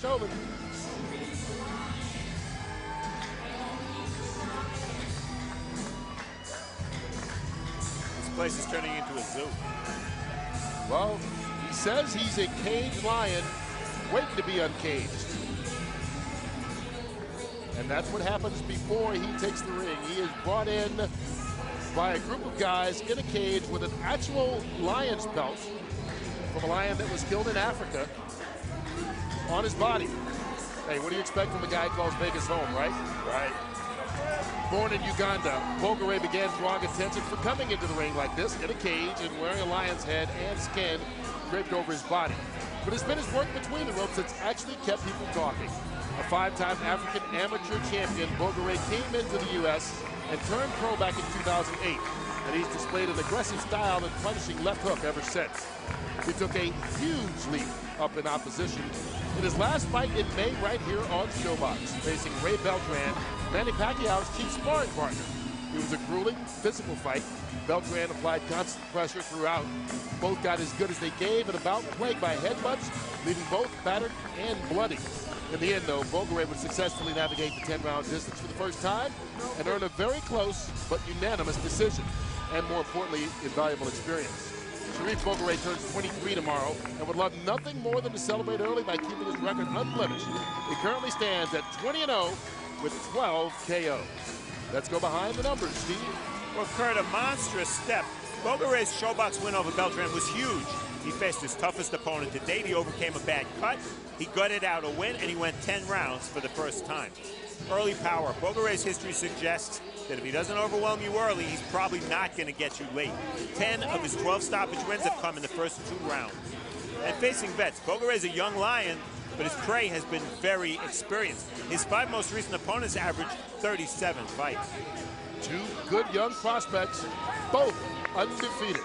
Tobin. This place is turning into a zoo. Well, he says he's a caged lion waiting to be uncaged. And that's what happens before he takes the ring. He is brought in by a group of guys in a cage with an actual lion's pelt from a lion that was killed in Africa on his body. Hey, what do you expect from a guy who calls Vegas home, right? Right. Born in Uganda, Bogere began drawing attention for coming into the ring like this in a cage and wearing a lion's head and skin draped over his body. But it's been his work between the ropes that's actually kept people talking. A five-time African amateur champion, Bogere came into the U.S. and turned pro back in 2008. And he's displayed an aggressive style and punishing left hook ever since. He took a huge leap up in opposition in his last fight in May right here on Showbox, facing Ray Beltran, Manny Pacquiao's chief sparring partner. It was a grueling, physical fight. Beltran applied constant pressure throughout. Both got as good as they gave and about plagued by headbutts, leaving both battered and bloody. In the end, though, Bogere would successfully navigate the 10-round distance for the first time and earn a very close but unanimous decision, and more importantly, invaluable experience. Sharif Bogere turns 23 tomorrow and would love nothing more than to celebrate early by keeping his record unblemished. He currently stands at 20-0 with 12 KOs. Let's go behind the numbers, Steve. Well, Kurt, a monstrous step. Bogere's Showbox win over Beltran was huge. He faced his toughest opponent to date. He overcame a bad cut. He gutted out a win, and he went 10 rounds for the first time. Early power. Bogere's history suggests that if he doesn't overwhelm you early, he's probably not going to get you late. 10 of his 12 stoppage wins have come in the first 2 rounds. And facing vets, Bogere is a young lion, but his prey has been very experienced. His 5 most recent opponents averaged 37 fights. 2 good young prospects, both undefeated.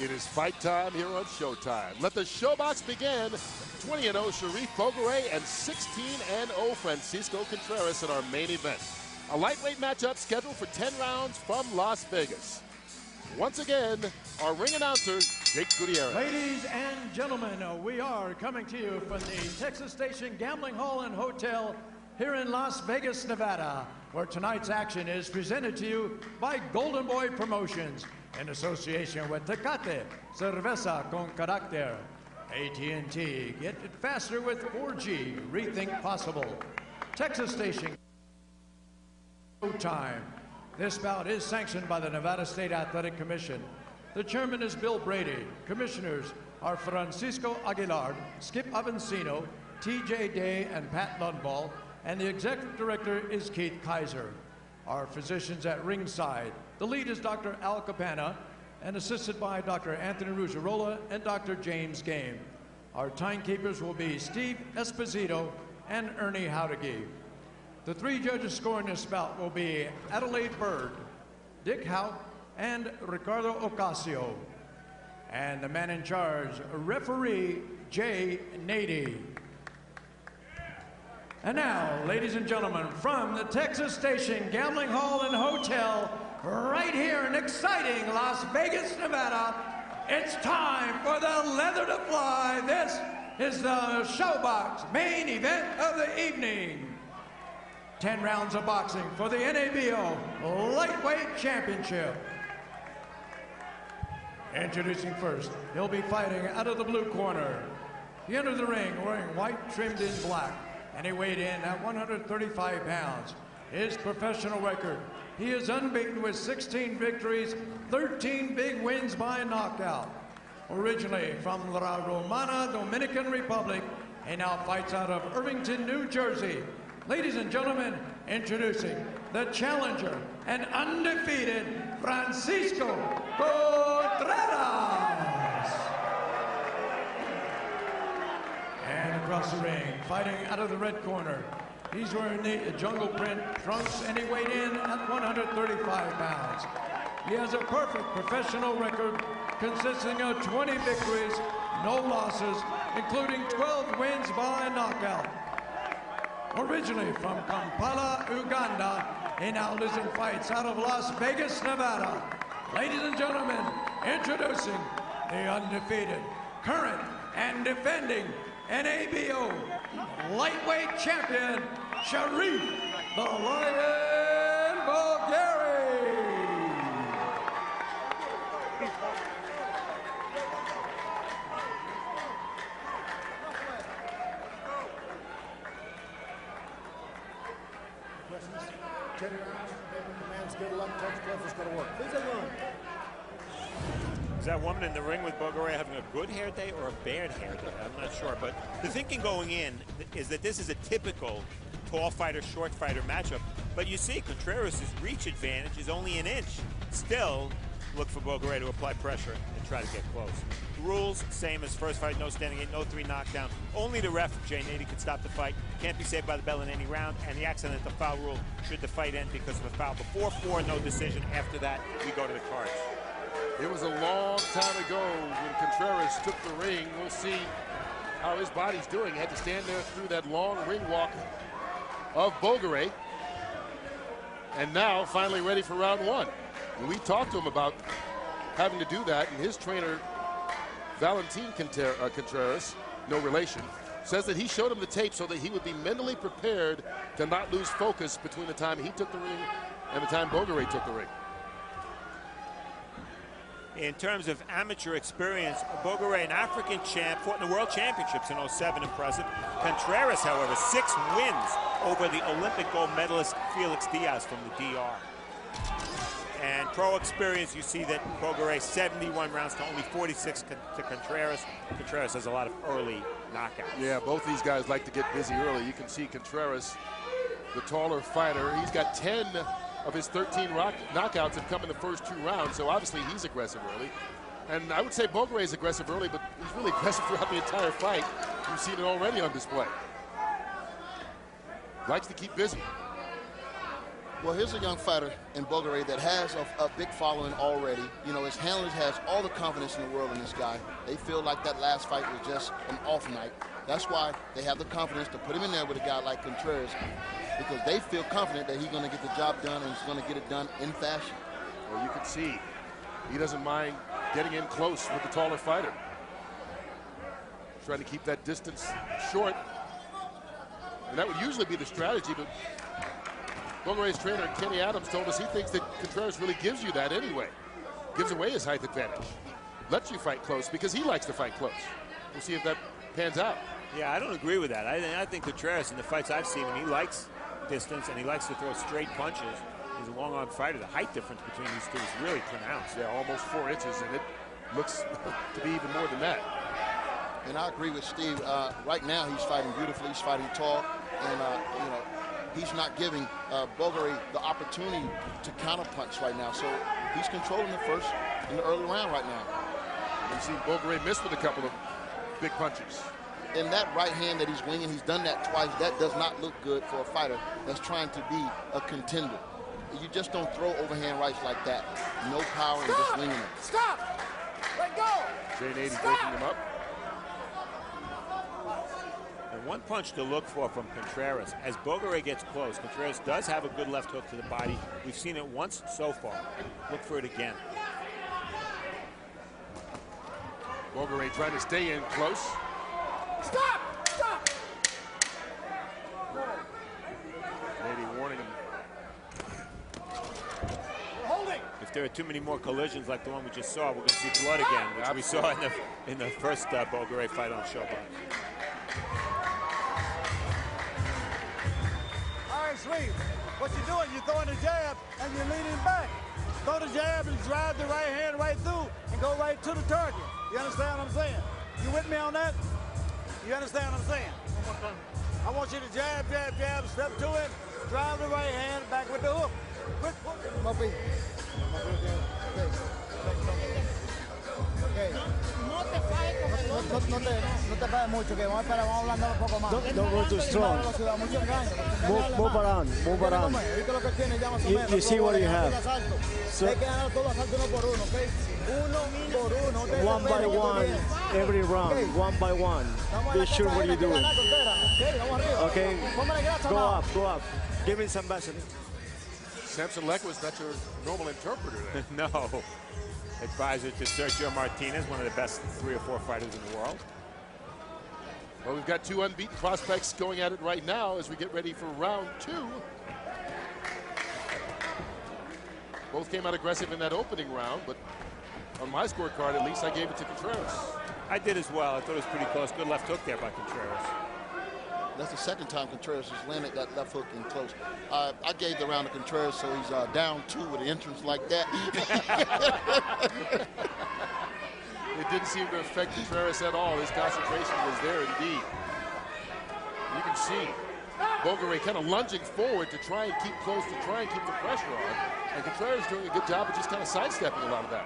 It is fight time here on Showtime. Let the Showbox begin. 20-0 Sharif Bogere and 16-0 Francisco Contreras in our main event. A lightweight matchup scheduled for 10 rounds from Las Vegas. Once again, our ring announcer, Jake Gutierrez. Ladies and gentlemen, we are coming to you from the Texas Station Gambling Hall and Hotel here in Las Vegas, Nevada, where tonight's action is presented to you by Golden Boy Promotions in association with Tecate, Cerveza con Carácter. AT&T, get it faster with 4G, rethink possible. Texas Station Showtime. This bout is sanctioned by the Nevada State Athletic Commission. The chairman is Bill Brady. Commissioners are Francisco Aguilar, Skip Avancino, TJ Day, and Pat Lundvall, and the executive director is Keith Kaiser. Our physicians at ringside. The lead is Dr. Al Capana, and assisted by Dr. Anthony Rugerola and Dr. James Game. Our timekeepers will be Steve Esposito and Ernie Howdegee. The 3 judges scoring this bout will be Adelaide Bird, Dick Hout, and Ricardo Ocasio. And the man in charge, referee Jay Nady. And now, ladies and gentlemen, from the Texas Station Gambling Hall and Hotel, right here in exciting Las Vegas, Nevada, it's time for the leather to fly. This is the Showbox main event of the evening. 10 rounds of boxing for the NABO Lightweight Championship. Introducing first, he'll be fighting out of the blue corner. He entered the ring wearing white trimmed in black, and he weighed in at 135 pounds. His professional record, he is unbeaten with 16 victories, 13 big wins by knockout. Originally from La Romana, Dominican Republic, he now fights out of Irvington, New Jersey. Ladies and gentlemen, introducing the challenger and undefeated Francisco Contreras. And across the ring, fighting out of the red corner, he's wearing the jungle print trunks, and he weighed in at 135 pounds. He has a perfect professional record consisting of 20 victories, no losses, including 12 wins by knockout. Originally from Kampala, Uganda, he now lives and fights out of Las Vegas, Nevada. Ladies and gentlemen, introducing the undefeated, current, and defending NABO lightweight champion, Sharif, the Lion Bogere. Questions? 10 rounds, the man's good luck, touch glove is going to work. Who's that one? Is that woman in the ring with Bogere having a good hair day or a bad hair day? I'm not sure, but the thinking going in is that this is a typical tall fighter, short fighter matchup. But you see, Contreras' reach advantage is only an inch. Still, look for Bogere to apply pressure and try to get close. Rules, same as first fight, no standing eight, no 3 knockdown. Only the ref, Jay Nady, could stop the fight. Can't be saved by the bell in any round. And the accidental foul rule, should the fight end because of a foul before 4, no decision. After that, we go to the cards. It was a long time ago when Contreras took the ring. We'll see how his body's doing. He had to stand there through that long ring walk of Bogere. And now finally ready for round 1. And we talked to him about having to do that, and his trainer, Valentin Contreras, no relation, says that he showed him the tape so that he would be mentally prepared to not lose focus between the time he took the ring and the time Bogere took the ring. In terms of amateur experience, Bogere, an African champ, fought in the World Championships in '07, impressive. Contreras, however, 6 wins over the Olympic gold medalist Felix Diaz from the DR. And pro experience, you see that Bogere 71 rounds to only 46 to Contreras. Contreras has a lot of early knockouts. Yeah, both these guys like to get busy early. You can see Contreras, the taller fighter, he's got 10 of his 13 knockouts have come in the first 2 rounds, so obviously he's aggressive early. And I would say Bogere is aggressive early, but he's really aggressive throughout the entire fight. You've seen it already on display. Likes to keep busy. Well, here's a young fighter in Bogere that has a big following already. You know, his handlers has all the confidence in the world in this guy. They feel like that last fight was just an off night. That's why they have the confidence to put him in there with a guy like Contreras, because they feel confident that he's going to get the job done and he's going to get it done in fashion. Well, you can see he doesn't mind getting in close with the taller fighter. Trying to keep that distance short. And that would usually be the strategy, but Bogere's trainer, Kenny Adams, told us he thinks that Contreras really gives you that anyway. Gives away his height advantage. Lets you fight close because he likes to fight close. We'll see if that pans out. Yeah, I don't agree with that. I think Contreras, in the fights I've seen him, he likes distance and he likes to throw straight punches. He's a long-arm fighter. The height difference between these two is really pronounced. Yeah, almost 4 inches, and it looks to be even more than that. And I agree with Steve. Right now, he's fighting beautifully. He's fighting tall, and you know, he's not giving Bogere the opportunity to counterpunch right now. So he's controlling the first in the early round right now. We've seen Bogere miss with a couple of big punches. And that right hand that he's winging, he's done that twice. That does not look good for a fighter that's trying to be a contender. You just don't throw overhand rights like that. No power and just winging it. Stop! Let go! Jay Nady breaking him up. And one punch to look for from Contreras. As Bogere gets close, Contreras does have a good left hook to the body. We've seen it once so far. Look for it again. Bogere trying to stay in close. Stop! Stop! Nady warning him. We're holding! If there are too many more collisions like the one we just saw, we're going to see blood again, which we saw in the first Bogere fight on Showbox. All right, Sharif, what you're doing, you're throwing a jab and you're leaning back. Throw the jab and drive the right hand right through and go right to the target. You understand what I'm saying? You with me on that? You understand what I'm saying? I want you to jab, jab, jab, step to it, drive the right hand back with the hook. Quick hook. No te pares mucho, que vamos a esperar, vamos hablando un poco más. Don't go too strong. Mucho engaño. Move around, move around. ¿Viste lo que tiene ya más o menos? You see what you have. Hay que ganar todo asalto uno por uno, ¿ok? Uno por uno. One by one, every round, one by one. Be sure what you're doing. Okay, go up. Give me some basin. Samson Lekwas, not your normal interpreter there. No. Advisor to Sergio Martinez, one of the best 3 or 4 fighters in the world. Well, we've got two unbeaten prospects going at it right now as we get ready for round 2. Both came out aggressive in that opening round, but on my scorecard, at least, I gave it to Contreras. I did as well. I thought it was pretty close. Good left hook there by Contreras. That's the second time Contreras has landed that left hook in close. I gave the round to Contreras, so he's down 2 with an entrance like that. It didn't seem to affect Contreras at all. His concentration was there indeed. You can see Bogere kind of lunging forward to try and keep close, to try and keep the pressure on. And Contreras doing a good job of just kind of sidestepping a lot of that.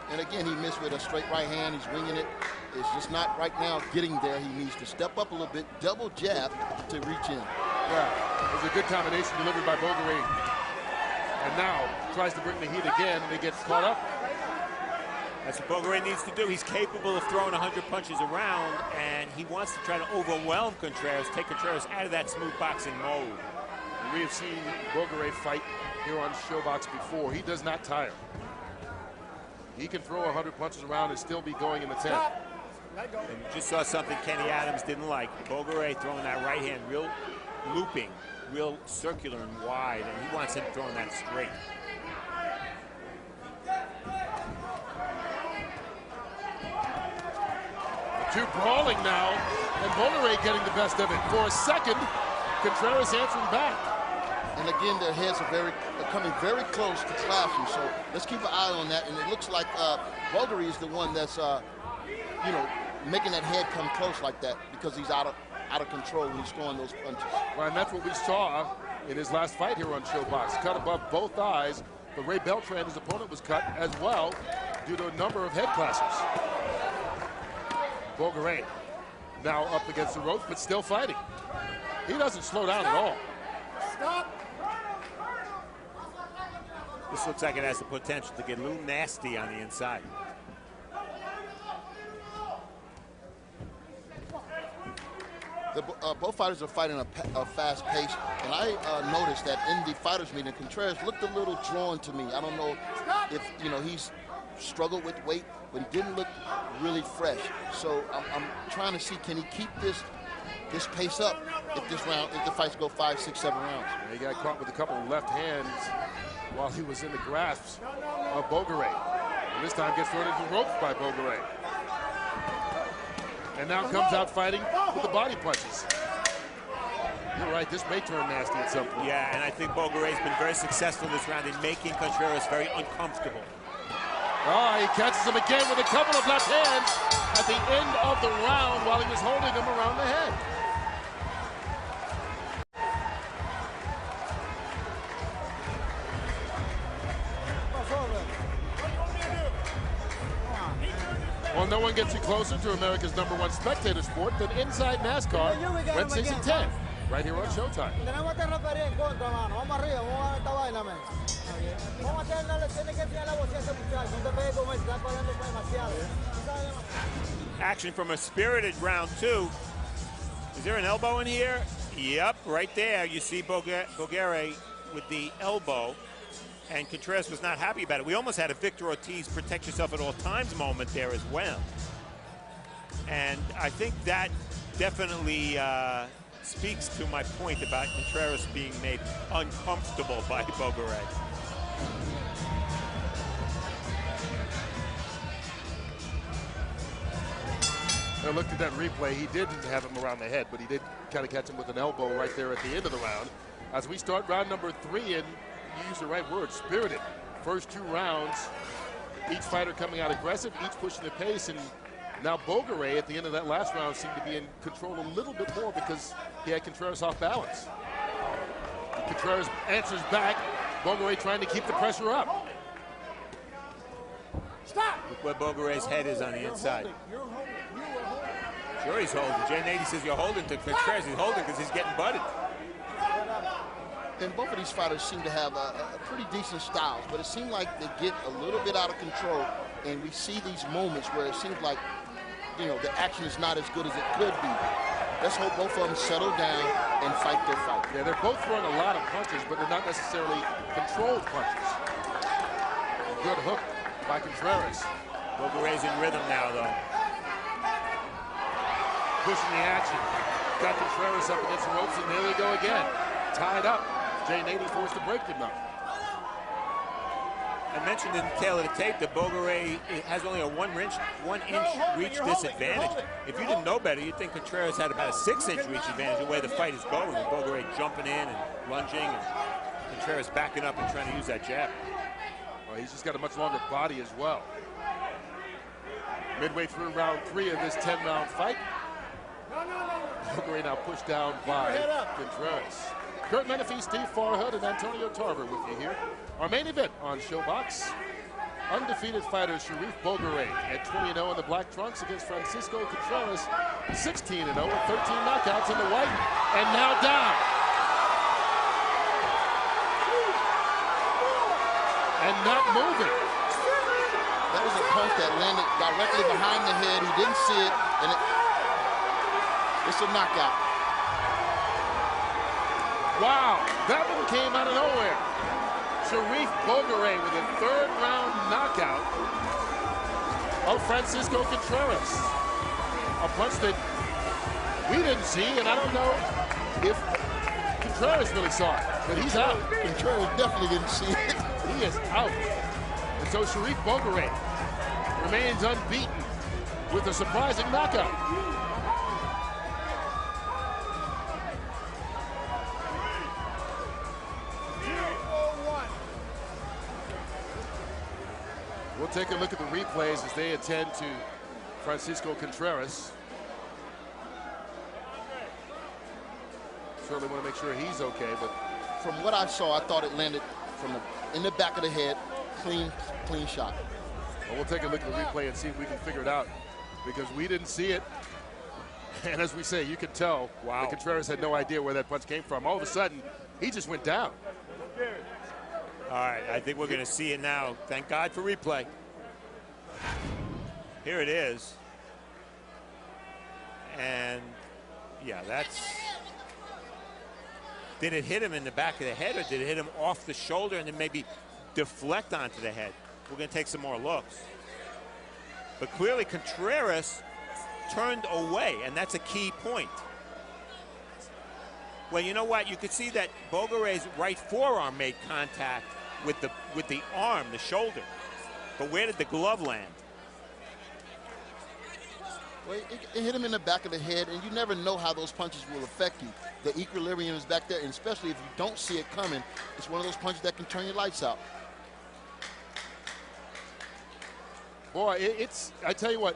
And again, he missed with a straight right hand. He's winging it. It's just not right now getting there. He needs to step up a little bit, double jab to reach in. Yeah, it was a good combination delivered by Bogere. And now tries to bring the heat again, and he gets caught up. That's what Bogere needs to do. He's capable of throwing 100 punches around, and he wants to try to overwhelm Contreras, take Contreras out of that smooth boxing mode. And we have seen Bogere fight here on Showbox before. He does not tire. He can throw 100 punches around and still be going in the 10th. And you just saw something Kenny Adams didn't like. Bogere throwing that right hand, real looping, real circular and wide, and he wants him throwing that straight. The two brawling now, and Bogere getting the best of it. For a second, Contreras answering back. And again, their heads are coming very close to clashing. So let's keep an eye on that. And it looks like Bogere is the one that's, you know, making that head come close like that because he's out of control when he's throwing those punches. Well, and that's what we saw in his last fight here on Showbox. Cut above both eyes, but Ray Beltran, his opponent, was cut as well due to a number of head clashes. Bogere now up against the ropes, but still fighting. He doesn't slow down at all. Stop. This looks like it has the potential to get a little nasty on the inside. Both fighters are fighting a fast pace, and I noticed that in the fighters meeting, Contreras looked a little drawn to me. I don't know if, you know, he's struggled with weight, but he didn't look really fresh. So I'm trying to see, can he keep this pace up if the fights go 5, 6, 7 rounds? He got caught with a couple of left hands while he was in the grasp of Bogere. And this time gets thrown into the ropes by Bogere. And now comes out fighting with the body punches. You're right, this may turn nasty at some point. Yeah, and I think Bogere's been very successful this round in making Contreras very uncomfortable. Oh, he catches him again with a couple of left hands at the end of the round while he was holding him around the head. Well, no one gets you closer to America's #1 spectator sport than Inside NASCAR, Wednesdays at 10, right here on Showtime. Action from a spirited round 2. Is there an elbow in here? Yep, right there. You see Bogere with the elbow. And Contreras was not happy about it. We almost had a Victor Ortiz protect yourself at all times moment there as well. And I think that definitely speaks to my point about Contreras being made uncomfortable by Bogere. I looked at that replay. He didn't have him around the head, but he did kind of catch him with an elbow right there at the end of the round. As we start round number 3, and you use the right word, spirited. First 2 rounds, each fighter coming out aggressive, each pushing the pace, and now Bogere at the end of that last round seemed to be in control a little bit more because he had Contreras off balance. Contreras answers back, Bogere trying to keep the pressure up. Stop. Look where Bogere's head is on the inside. Sure he's holding. Jen 80 says you're holding to Contreras. He's holding because he's getting butted. And both of these fighters seem to have a pretty decent styles, but it seems like they get a little bit out of control, and we see these moments where it seems like, you know, the action is not as good as it could be. Let's hope both of them settle down and fight their fight. Yeah, they're both throwing a lot of punches, but they're not necessarily controlled punches. Good hook by Contreras. Bogere's in rhythm now, though. pushing the action. Got Contreras up against the ropes, and there they go again. Tied up. Jay Nady forced to break them up. I mentioned in the tail of the tape that Bogere has only a one inch reach disadvantage. If you didn't know better, you'd think Contreras had about a 6-inch reach advantage the way the fight is going, with Bogere jumping in and lunging, and Contreras backing up and trying to use that jab. Well, he's just got a much longer body as well. Midway through round 3 of this 10-round fight. Bogere now pushed down by Contreras. Kurt Menefee, Steve Farhood, and Antonio Tarver with you here. Our main event on ShoBox. Undefeated fighter Sharif Bogere at 20-0 in the black trunks against Francisco Contreras, 16-0 with 13 knockouts in the white, and now down. And not moving. That was a punch that landed directly behind the head. He didn't see it, and it's a knockout. Wow, that one came out of nowhere. Sharif Bogere with a third-round knockout of Francisco Contreras. A punch that we didn't see, and I don't know if Contreras really saw it, but he's out. Contreras definitely didn't see it. He is out. And so Sharif Bogere remains unbeaten with a surprising knockout. We'll take a look at the replays as they attend to Francisco Contreras. Certainly want to make sure he's okay, but from what I saw, I thought it landed in the back of the head, clean shot. Well, we'll take a look at the replay and see if we can figure it out, because we didn't see it. And as we say, you can tell that Contreras had no idea where that punch came from. All of a sudden, he just went down. All right, I think we're going to see it now. Thank God for replay. Here it is. And, yeah, that's... Did it hit him in the back of the head, or did it hit him off the shoulder and then maybe deflect onto the head? We're going to take some more looks. But clearly Contreras turned away, and that's a key point. Well, you know what? You could see that Bogere's right forearm made contact with the arm, the shoulder. But where did the glove land? Well, it hit him in the back of the head, and you never know how those punches will affect you. The equilibrium is back there, and especially if you don't see it coming, it's one of those punches that can turn your lights out. Boy, I tell you what,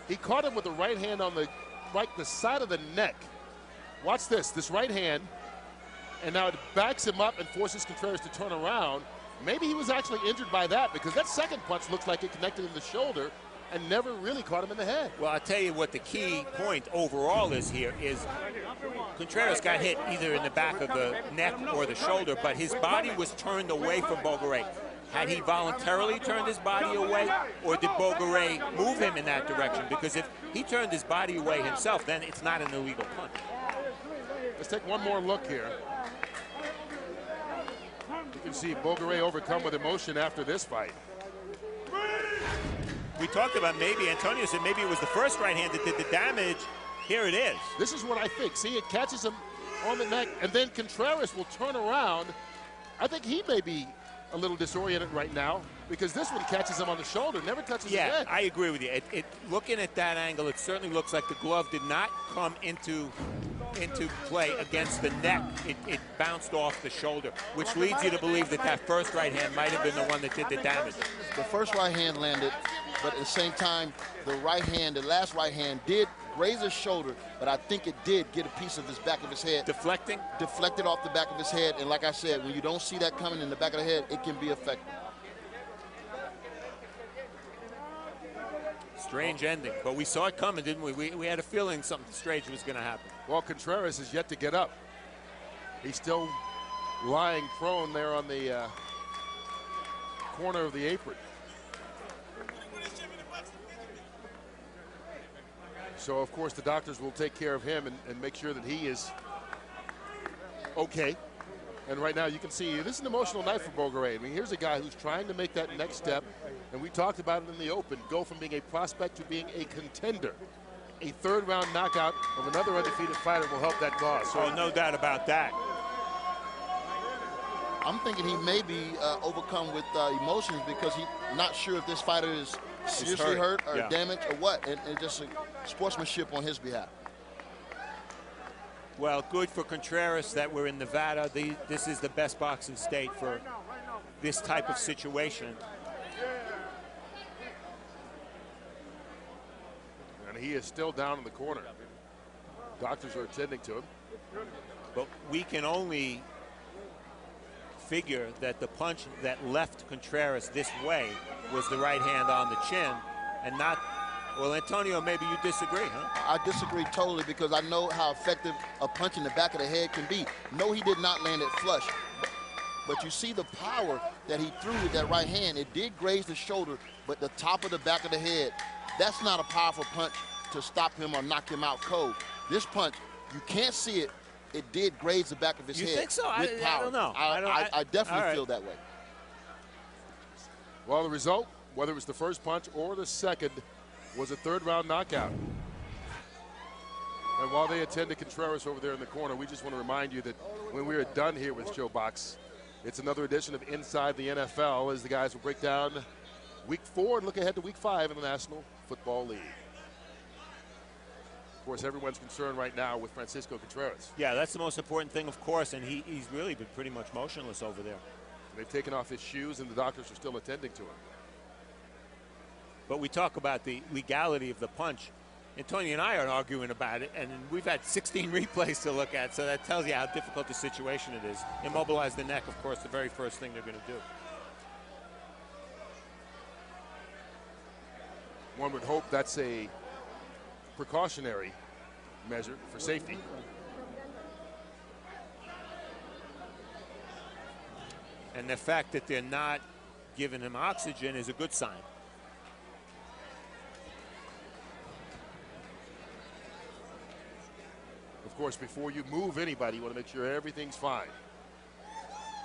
he caught him with the right hand on the side of the neck. Watch this right hand, and now it backs him up and forces Contreras to turn around. Maybe he was actually injured by that, because that second punch looks like it connected in the shoulder and never really caught him in the head. Well, I'll tell you what the key point overall is here is Contreras got hit either in the back of the neck or the shoulder, but his body was turned away from Bogere. Had he voluntarily turned his body away, or did Bogere move him in that direction? Because if he turned his body away himself, then it's not an illegal punch. Let's take one more look here. You can see Bogere overcome with emotion after this fight. We talked about maybe, Antonio said maybe it was the first right hand that did the damage. Here it is. This is what I think. See, it catches him on the neck, and then Contreras will turn around. I think he may be a little disoriented right now, because this one catches him on the shoulder, never touches his head. Yeah, I agree with you. Looking at that angle, it certainly looks like the glove did not come into play against the neck. It bounced off the shoulder, which leads you to believe that first right hand might have been the one that did the damage. The first right hand landed, but at the same time, the last right hand did graze his shoulder, but I think it did get a piece of his back of his head. Deflecting? Deflected off the back of his head, and like I said, when you don't see that coming in the back of the head, it can be effective. Strange ending, but we saw it coming, didn't we? We had a feeling something strange was going to happen. Well, Contreras is yet to get up. He's still lying prone there on the corner of the apron. So, of course, the doctors will take care of him and make sure that he is okay. And right now you can see this is an emotional night for Bogere. I mean, here's a guy who's trying to make that next step, and we talked about it in the open, go from being a prospect to being a contender. a third-round knockout of another undefeated fighter will help that cause. So Oh, no doubt about that. I'm thinking he may be overcome with emotions because he's not sure if this fighter is seriously hurt or damaged or what, and just a sportsmanship on his behalf. Well, good for Contreras that we're in Nevada. This is the best boxing state for this type of situation. And he is still down in the corner. Doctors are attending to him. But we can only figure that the punch that left Contreras this way was the right hand on the chin and not. Well, Antonio, maybe you disagree, huh? I disagree totally because I know how effective a punch in the back of the head can be. No, he did not land it flush. But you see the power that he threw with that right hand. It did graze the shoulder, but the top of the back of the head, that's not a powerful punch to stop him or knock him out cold. This punch, you can't see it. It did graze the back of his head. You think so? With power. I don't know. I definitely feel that way. Well, the result, whether it was the first punch or the second, was a third-round knockout. And while they attend to Contreras over there in the corner, we just want to remind you that when we are done here with ShoBox, it's another edition of Inside the NFL as the guys will break down Week 4 and look ahead to Week 5 in the National Football League. Of course, everyone's concerned right now with Francisco Contreras. Yeah, that's the most important thing, of course, and he's really been pretty much motionless over there. They've taken off his shoes, and the doctors are still attending to him. But we talk about the legality of the punch. Antonio and I are arguing about it, and we've had 16 replays to look at, so that tells you how difficult the situation it is. Immobilize the neck, of course, the very first thing they're going to do. One would hope that's a precautionary measure for safety. And the fact that they're not giving him oxygen is a good sign. Of course, before you move anybody, you want to make sure everything's fine.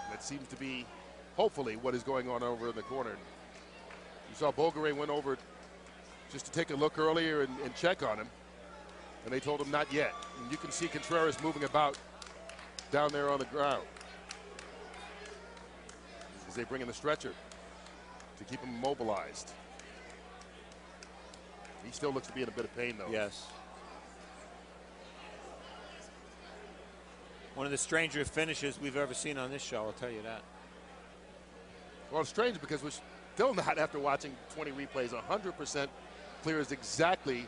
That seems to be, hopefully, what is going on over in the corner. You saw Bogere went over just to take a look earlier and check on him, and they told him not yet. And you can see Contreras moving about down there on the ground as they bring in the stretcher to keep him immobilized. He still looks to be in a bit of pain, though. Yes. One of the stranger finishes we've ever seen on this show, I'll tell you that. Well, it's strange because we're still not, after watching 20 replays, 100% clear as exactly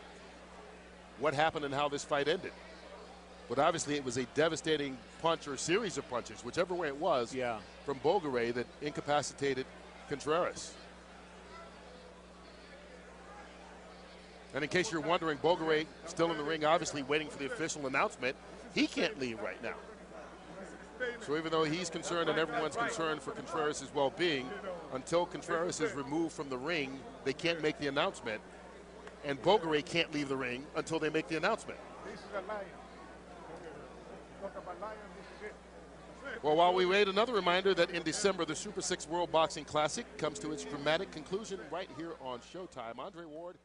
what happened and how this fight ended. But obviously it was a devastating punch or series of punches, whichever way it was, from Bogere that incapacitated Contreras. And in case you're wondering, Bogere still in the ring, obviously waiting for the official announcement. He can't leave right now. So even though he's concerned and everyone's concerned for Contreras' well-being, until Contreras is removed from the ring, they can't make the announcement. And Bogere can't leave the ring until they make the announcement. Well, while we wait, another reminder that in December, the Super 6 World Boxing Classic comes to its dramatic conclusion right here on Showtime. Andre Ward